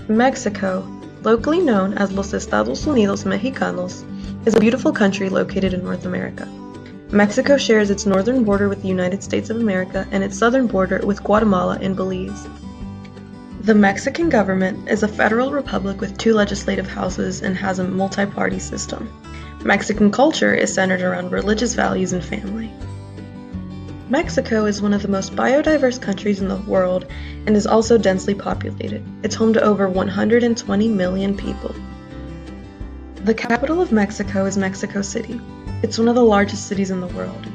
Mexico, locally known as Los Estados Unidos Mexicanos, is a beautiful country located in North America. Mexico shares its northern border with the United States of America and its southern border with Guatemala and Belize. The Mexican government is a federal republic with two legislative houses and has a multi-party system. Mexican culture is centered around religious values and family. Mexico is one of the most biodiverse countries in the world and is also densely populated. It's home to over 120 million people. The capital of Mexico is Mexico City. It's one of the largest cities in the world.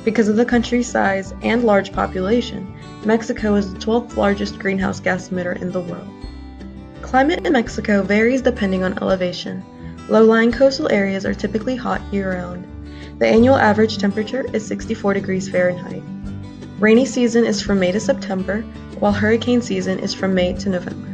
Because of the country's size and large population, Mexico is the 12th largest greenhouse gas emitter in the world. Climate in Mexico varies depending on elevation. Low-lying coastal areas are typically hot year-round. The annual average temperature is 64 degrees Fahrenheit. Rainy season is from May to September, while hurricane season is from May to November.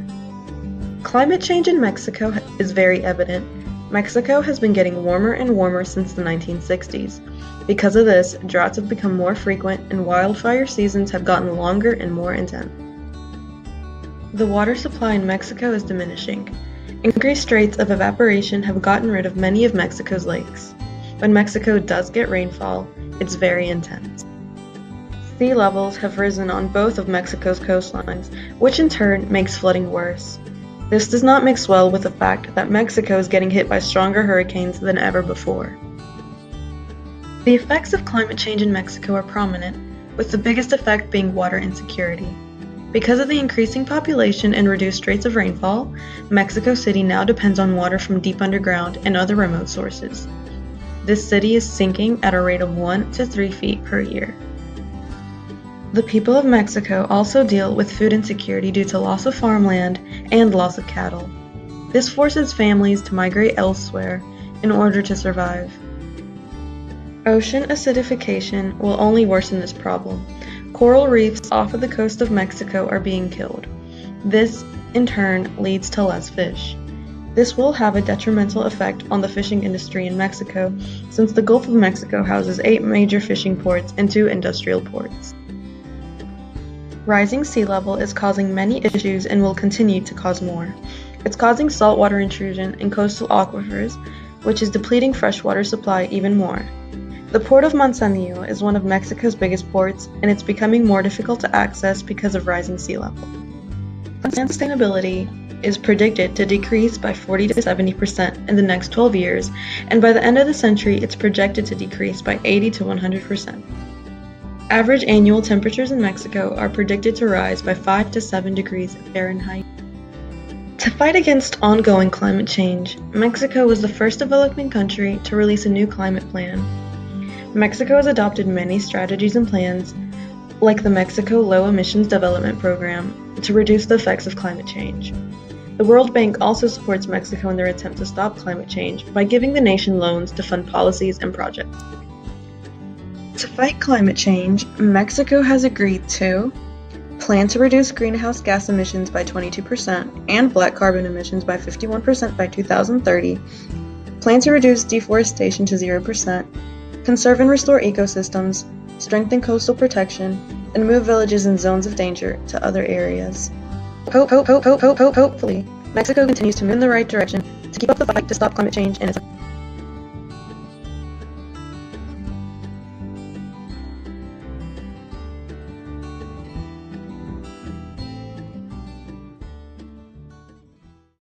Climate change in Mexico is very evident. Mexico has been getting warmer and warmer since the 1960s. Because of this, droughts have become more frequent and wildfire seasons have gotten longer and more intense. The water supply in Mexico is diminishing. Increased rates of evaporation have gotten rid of many of Mexico's lakes. When Mexico does get rainfall, it's very intense. Sea levels have risen on both of Mexico's coastlines, which in turn makes flooding worse. This does not mix well with the fact that Mexico is getting hit by stronger hurricanes than ever before. The effects of climate change in Mexico are prominent, with the biggest effect being water insecurity. Because of the increasing population and reduced rates of rainfall, Mexico City now depends on water from deep underground and other remote sources. This city is sinking at a rate of 1 to 3 feet per year. The people of Mexico also deal with food insecurity due to loss of farmland and loss of cattle. This forces families to migrate elsewhere in order to survive. Ocean acidification will only worsen this problem. Coral reefs off of the coast of Mexico are being killed. This, in turn, leads to less fish. This will have a detrimental effect on the fishing industry in Mexico, since the Gulf of Mexico houses 8 major fishing ports and 2 industrial ports. Rising sea level is causing many issues and will continue to cause more. It's causing saltwater intrusion in coastal aquifers, which is depleting freshwater supply even more. The port of Manzanillo is one of Mexico's biggest ports, and it's becoming more difficult to access because of rising sea level. Sustainability is predicted to decrease by 40 to 70% in the next 12 years, and by the end of the century it's projected to decrease by 80 to 100%. Average annual temperatures in Mexico are predicted to rise by 5 to 7 degrees Fahrenheit. To fight against ongoing climate change, Mexico was the first developing country to release a new climate plan. Mexico has adopted many strategies and plans, like the Mexico Low Emissions Development Program, to reduce the effects of climate change. The World Bank also supports Mexico in their attempt to stop climate change by giving the nation loans to fund policies and projects. To fight climate change, Mexico has agreed to plan to reduce greenhouse gas emissions by 22% and black carbon emissions by 51% by 2030, plan to reduce deforestation to 0%, conserve and restore ecosystems, strengthen coastal protection, and move villages in zones of danger to other areas. Hopefully, Mexico continues to move in the right direction to keep up the fight to stop climate change and its